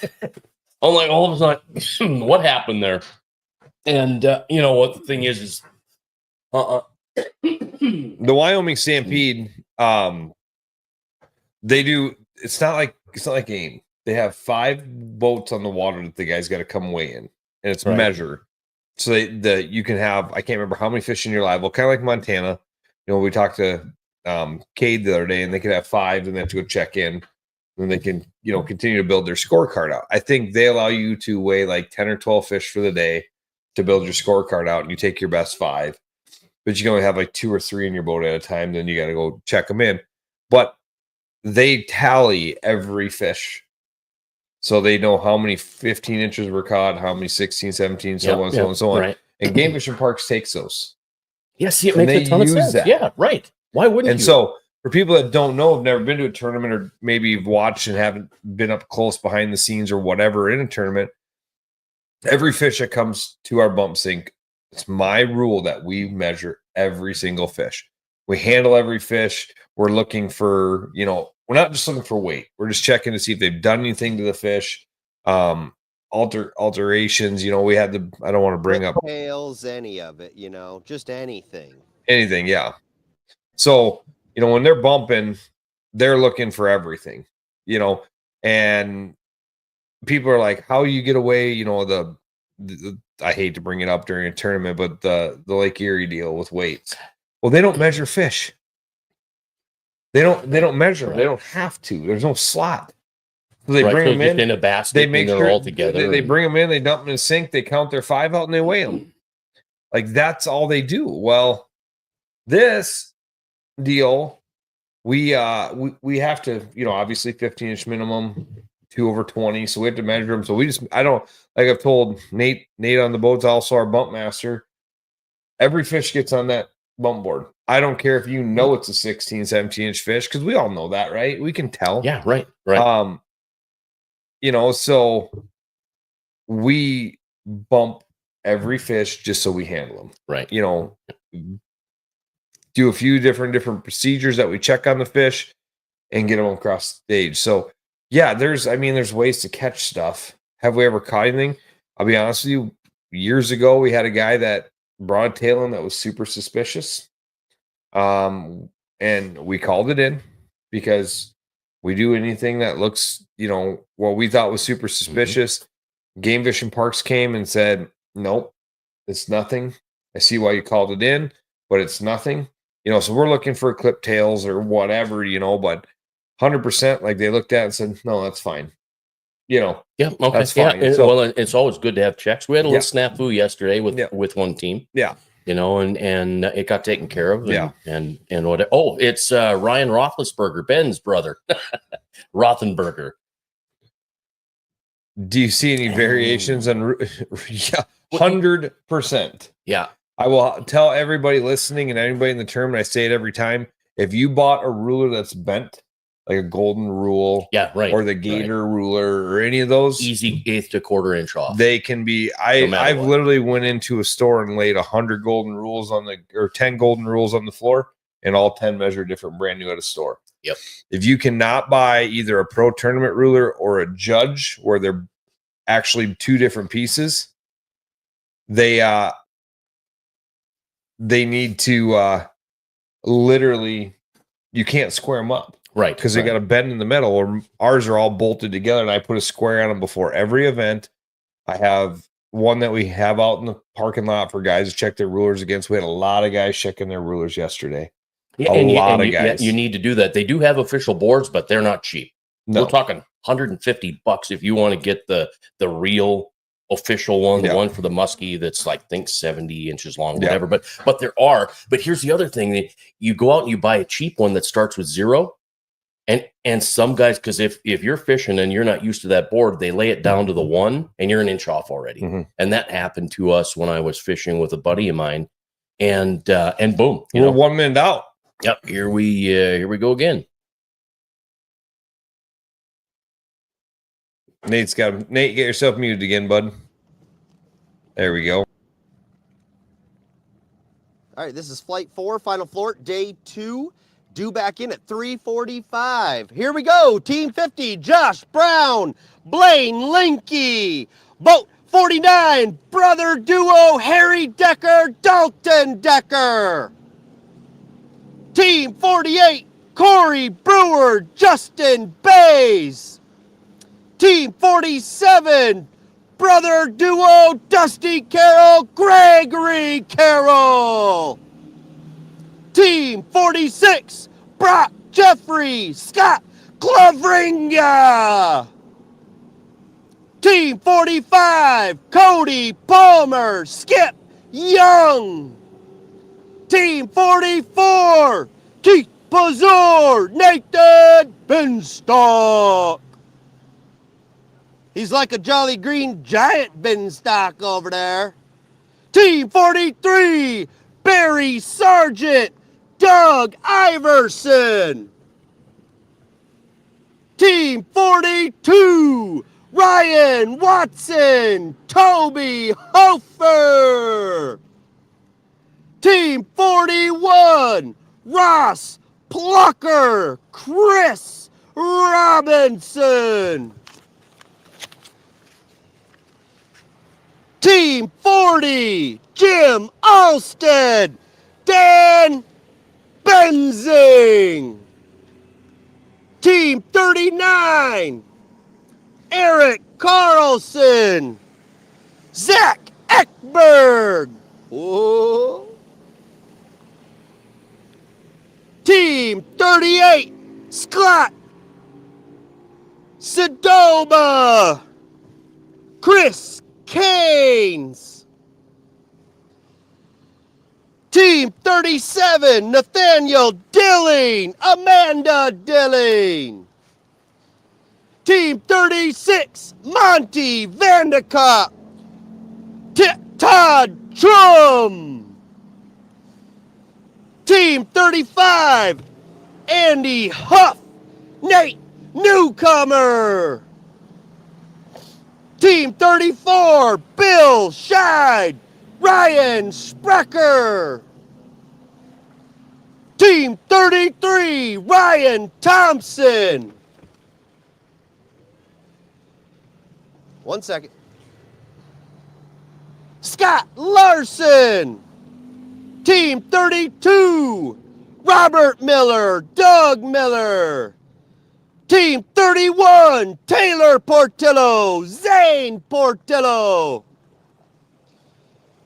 like, all of a sudden, what happened there? And you know what the thing is the Wyoming Stampede. They do. It's not like aim. They have 5 boats on the water that the guys got to come weigh in, and it's measure. So you can have, I can't remember how many fish in your live well, kind of like Montana. We talked to Cade the other day, and they could have 5, and they have to go check in, and they can continue to build their scorecard out. I think they allow you to weigh like 10 or 12 fish for the day to build your scorecard out, and you take your best 5, but you can only have like 2 or 3 in your boat at a time. Then you got to go check them in, but they tally every fish. So they know how many 15 inches were caught, how many 16, 17, so on, so on, so on. Right. And Game Fishing Parks takes those. Yeah, see, it makes a ton of sense. That. Yeah, right. Why wouldn't you? And so for people that don't know, have never been to a tournament, or maybe you've watched and haven't been up close behind the scenes or whatever in a tournament, every fish that comes to our bump sink, it's my rule that we measure every single fish. We handle every fish. We're looking for, we're not just looking for weight. We're just checking to see if they've done anything to the fish. Alterations, we had I don't want to bring up tails, any of it, just anything. Anything, yeah. So, when they're bumping, they're looking for everything, and people are like, how you get away, the I hate to bring it up during a tournament, but the Lake Erie deal with weights. Well, they don't measure fish. They don't measure them. They don't have to. There's no slot. So they bring them in a basket. They make sure all together. They bring them in. They dump them in the sink. They count their 5 out and they weigh them. Like, that's all they do. Well, this deal, we have to, obviously 15-inch minimum, 2 over 20. So we have to measure them. So I've told Nate on the boat's also our bump master. Every fish gets on that bump board. I don't care if it's a 16, 17-inch fish, because we all know that, right? We can tell. Yeah, right. So we bump every fish just so we handle them. Right. Do a few different procedures that we check on the fish and get them across the stage. So yeah, there's ways to catch stuff. Have we ever caught anything? I'll be honest with you. Years ago, we had a guy that broadtailing that was super suspicious. And we called it in because we do anything that looks, what we thought was super suspicious. Mm-hmm. Game Fishing Parks came and said, nope, it's nothing. I see why you called it in, but it's nothing. So we're looking for clip tails or whatever, but 100%, like, they looked at it and said, no, that's fine. Yeah, okay. That's fine. Yeah, So, well, it's always good to have checks. We had a little snafu yesterday with one team. Yeah. And it got taken care of. Yeah. And what? Oh, it's Ryan Roethlisberger, Ben's brother, Rothenberger. Do you see any variations on? Yeah, 100%. Yeah. I will tell everybody listening and anybody in the tournament, I say it every time. If you bought a ruler that's bent, like a golden rule, or the gator ruler, or any of those, easy 1/8 to 1/4 inch off, they can be. I've literally went into a store and laid 100 golden rules or 10 golden rules on the floor, and all 10 measure different, brand new at a store. Yep. If you cannot buy either a pro tournament ruler or a judge, where they're actually 2 different pieces, they need to literally, you can't square them up. Right. Because they got a bend in the middle, or ours are all bolted together, and I put a square on them before every event. I have one that we have out in the parking lot for guys to check their rulers against. We had a lot of guys checking their rulers yesterday. Yeah, a lot of guys. You need to do that. They do have official boards, but they're not cheap. No. We're talking $150 if you want to get the real official one, the one for the muskie that's like, think 70 inches long, whatever. But there are. But here's the other thing: you go out and you buy a cheap one that starts with 0. And some guys, because if you're fishing and you're not used to that board, they lay it down to the 1 and you're an inch off already. Mm-hmm. And that happened to us when I was fishing with a buddy of mine. And boom, we're 1 minute out. Yep, here we go again. Nate's got him. Nate, get yourself muted again, bud. There we go. All right, this is flight 4, final floor, day 2. Due back in at 3:45. Here we go. Team 50, Josh Brown, Blaine Linky. Boat 49, brother duo, Harry Decker, Dalton Decker. Team 48, Corey Brewer, Justin Bays. Team 47, brother duo, Dusty Carroll, Gregory Carroll. Team 46, Brock Jeffrey, Scott Clavringa. Team 45, Cody Palmer, Skip Young. Team 44, Keith Pazor, Nathan Binstock. He's like a jolly green giant Binstock over there. Team 43, Barry Sargent, Doug Iverson. Team 42, Ryan Watson, Toby Hofer. Team 41, Ross Plucker, Chris Robinson. Team 40, Jim Alstead, Dan Benzing. Team 39, Eric Carlson, Zach Eckberg. Whoa. Team 38, Scott Sedoma, Chris Canes. Team 37, Nathaniel Dilling, Amanda Dilling. Team 36, Monty Vandekop, Todd Trum. Team 35, Andy Huff, Nate Newcomer. Team 34, Bill Scheid, Ryan Sprecher. Team 33, Ryan Thompson. 1 second. Scott Larson. Team 32, Robert Miller, Doug Miller. Team 31, Taylor Portillo, Zane Portillo.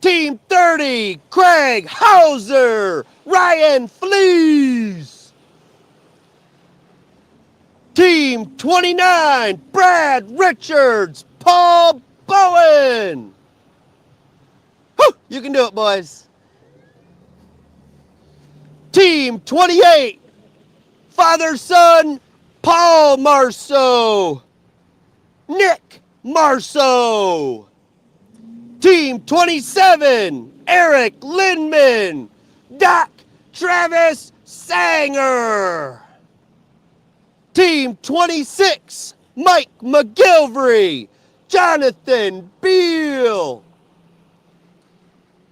Team 30, Craig Hauser, Ryan Flees. Team 29, Brad Richards, Paul Bowen. Whew, you can do it, boys. Team 28, father-son, Paul Marceau, Nick Marceau. Team 27, Eric Lindman, Doc Travis Sanger. Team 26, Mike McGilvery, Jonathan Beal.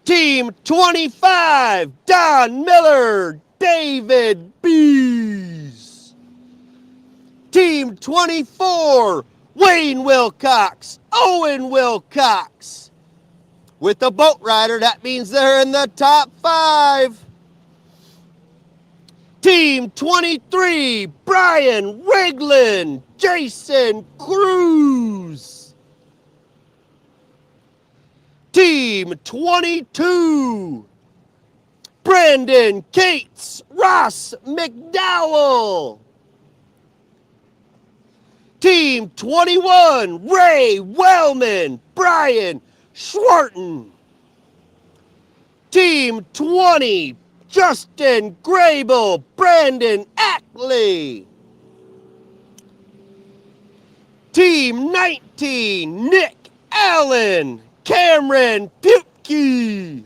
Team 25, Don Miller, David Bees. Team 24, Wayne Wilcox, Owen Wilcox. With the boat rider, that means they're in the top 5. Team 23, Brian Riglin, Jason Cruz. Team 22, Brandon Cates, Ross McDowell. Team 21, Ray Wellman, Brian Schwarten. Team 20, Justin Grable, Brandon Ackley. Team 19, Nick Allen, Cameron Pupke.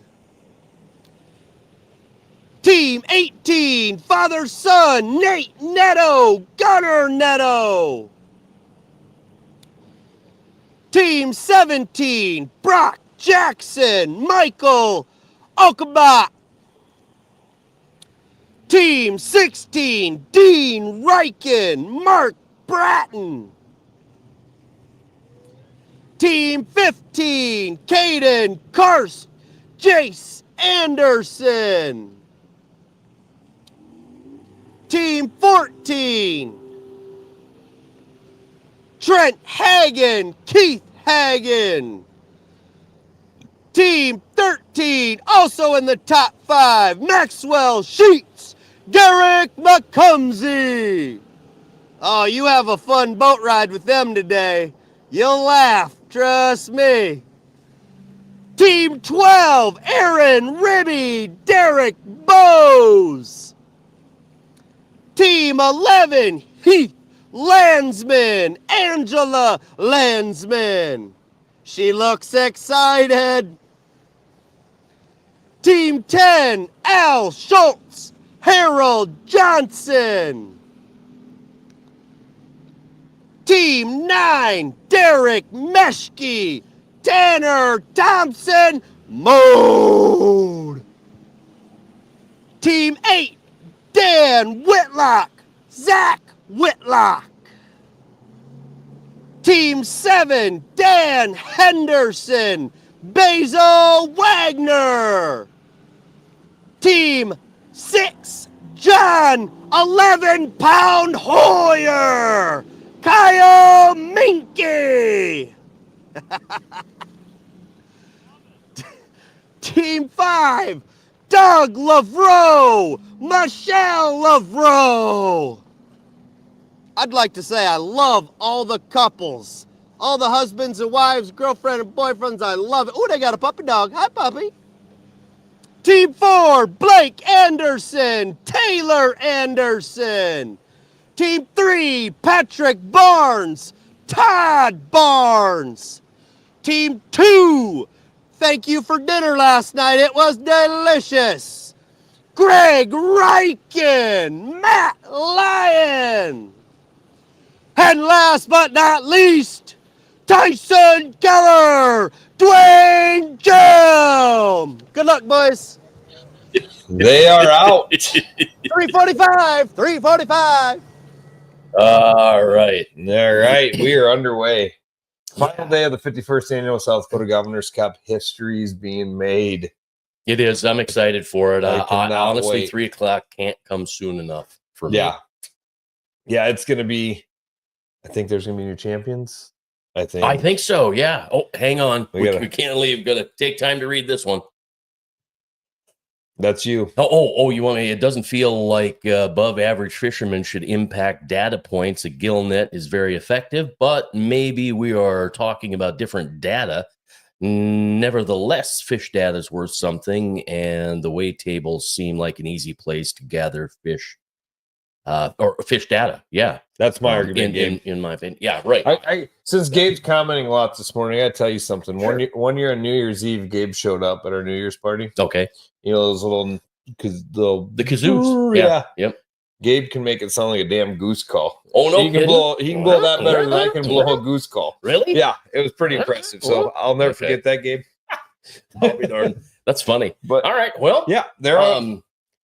Team 18, father-son, Nate Netto, Gunnar Netto. Team 17, Brock Jackson, Michael Okabot. Team 16, Dean Riken, Mark Bratton. Team 15, Caden Karst, Jace Anderson. Team 14, Trent Hagen, Keith Hagen. Team 13, also in the top 5, Maxwell Sheets, Garrick McCumsey. Oh, you have a fun boat ride with them today. You'll laugh, trust me. Team 12, Aaron Ribby, Derek Bowes. Team 11, Heath Landsman, Angela Landsman. She looks excited. Team 10, Al Schultz, Harold Johnson. Team 9, Derek Meshke, Tanner Thompson, Mode. Team 8, Dan Whitlock, Zach Whitlock. Team 7, Dan Henderson, Basil Wagner. Team 6, John 11-pound Hoyer, Kyle Minky. Team 5, Doug Lavroe, Michelle Lavroe. I'd like to say I love all the couples, all the husbands and wives, girlfriend and boyfriends. I love it. Oh, they got a puppy dog. Hi, puppy. Team 4, Blake Anderson, Taylor Anderson. Team 3, Patrick Barnes, Todd Barnes. Team 2, thank you for dinner last night. It was delicious. Greg Ryken, Matt Lyon. And last but not least, Tyson Keller, Dwayne Jim. Good luck, boys. They are out. 345, 345. All right. All right. We are underway. Final day of the 51st annual South Dakota Governor's Cup. History is being made. It is. I'm excited for it. I cannot Honestly, wait. 3 o'clock can't come soon enough for me. Yeah, it's going to be, I think there's going to be new champions. I think so. Yeah. Oh, hang on. We We can't leave. Got to take time to read this one. That's you. Oh, you want me? It doesn't feel like above average fishermen should impact data points. A gill net is very effective, but maybe we are talking about different data. Nevertheless, fish data is worth something, and the weight tables seem like an easy place to gather fish or fish data. Yeah, That's my argument. in my opinion. Yeah, right. I since Gabe's commenting a lot this morning, I gotta tell you something. Sure. One year on New Year's Eve, Gabe showed up at our New Year's party. Okay. You know those little The kazoos. Yeah. Yep. Gabe can make it sound like a damn goose call. Oh no, he can blow that better than I can blow Really? a goose call. Really? Yeah, it was pretty impressive. So I'll never Okay. forget that, Gabe. I'll be darned. That's funny. But All right. Well, yeah, they're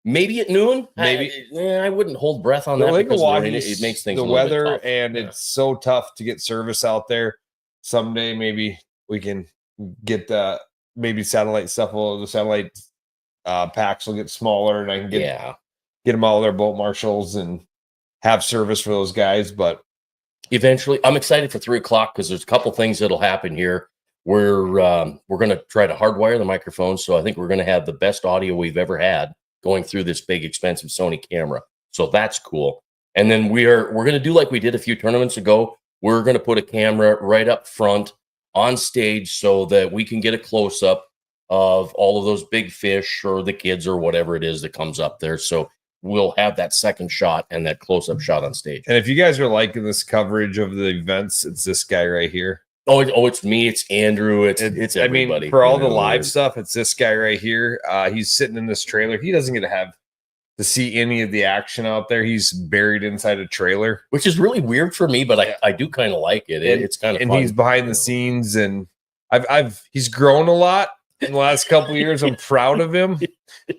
maybe at noon. Maybe. I wouldn't hold breath on the that Lake of because of the Oahe, rain. It makes things the a little bit weather, tough. and Yeah. it's so tough to get service out there. Someday maybe we can get maybe satellite stuff. The satellite packs will get smaller, and I can get them all their boat marshals and have service for those guys. But Eventually, I'm excited for 3 o'clock because there's a couple things that'll happen here. We're going to try to hardwire the microphone, so I think we're going to have the best audio we've ever had going through this big, expensive Sony camera. So that's cool. And then we're going to do like we did a few tournaments ago. We're going to put a camera right up front on stage so that we can get a close up of all of those big fish or the kids or whatever it is that comes up there. So we'll have that second shot and that close up shot on stage. and if you guys are liking this coverage of the events, it's this guy right here. It's me, it's Andrew, it's everybody. I mean, for all you the know, live stuff, it's this guy right here. He's sitting in this trailer. He doesn't get to have to see any of the action out there. He's buried inside a trailer, which is really weird for me, but I do kind of like it. It's kind of and fun. he's behind the scenes, and he's grown a lot in the last couple of years. I'm proud of him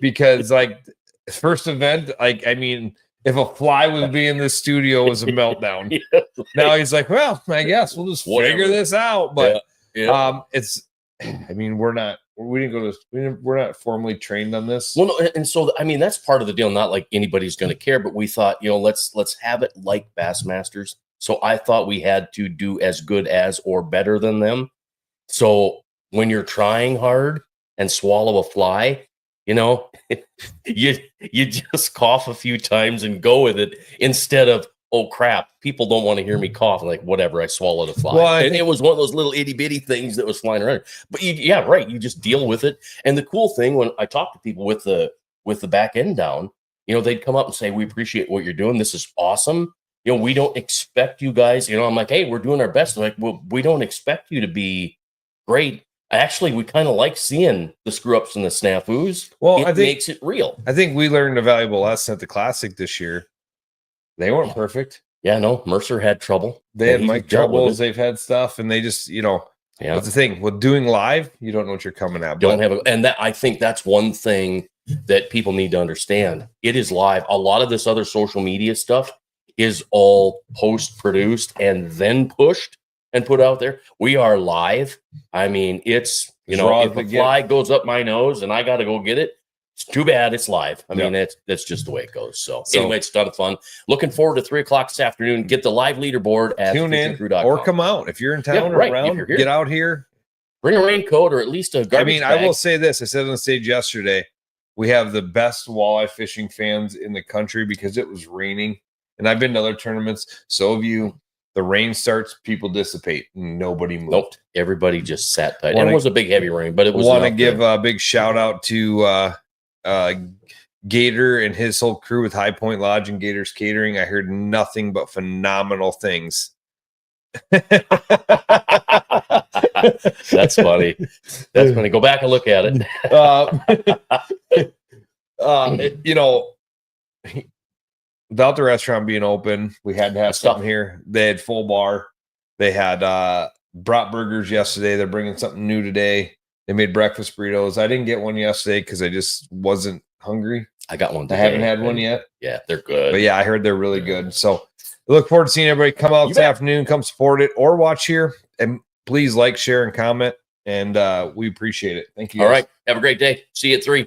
because like first event, like I mean, if a fly would be in the studio, it was a meltdown. Yeah. Now he's like, well, I guess we'll just figure this out. But it's, I mean, we're not formally trained on this. Well, no, and so I mean that's part of the deal. Not like anybody's going to care, but we thought, let's have it like Bassmasters. So I thought we had to do as good as or better than them. So when you're trying hard and swallow a fly, you just cough a few times and go with it instead of, oh crap, people don't want to hear me cough. Like whatever, I swallowed a fly. Well, and it was one of those little itty bitty things that was flying around. But you just deal with it. And the cool thing when I talk to people with the back end down, they'd come up and say, we appreciate what you're doing. This is awesome. We don't expect you guys, I'm like, hey, we're doing our best. They're like, well, we don't expect you to be great. Actually, we kind of like seeing the screw ups and the snafus. Well, I think makes it real. I think we learned a valuable lesson at the Classic this year. They weren't perfect. Yeah, no, Mercer had trouble. They had mic troubles. They've had stuff, and they just, that's the thing with doing live. You don't know what you're coming at. I think that's one thing that people need to understand. It is live. A lot of this other social media stuff is all post produced and then pushed and put out there. We are live. I mean, it's if a fly goes up my nose and I got to go get it, it's too bad it's live. I mean, that's just the way it goes. So anyway, it's a ton of fun. Looking forward to 3:00 this afternoon. Get the live leaderboard at tune in or come out if you're in town or around. Get out here. Bring a raincoat or at least a garbage bag. I will say this. I said on the stage yesterday, we have the best walleye fishing fans in the country because it was raining. And I've been to other tournaments. So have you. The rain starts, people dissipate. Nobody moved. Nope. Everybody just sat tight. It was a big, heavy rain, but it was. Want to give a big shout out to Gator and his whole crew with High Point Lodge and Gator's Catering. I heard nothing but phenomenal things. That's funny. That's funny. Go back and look at it. Without the restaurant being open, we had to have something here. They had full bar. They had brought burgers yesterday. They're bringing something new today. They made breakfast burritos. I didn't get one yesterday because I just wasn't hungry. I got one today. I haven't had one yet. Yeah, they're good. But yeah, I heard they're really good. So I look forward to seeing everybody come out this afternoon, come support it or watch here. And please like, share, and comment. And we appreciate it. Thank you. All right. Have a great day. See you at 3.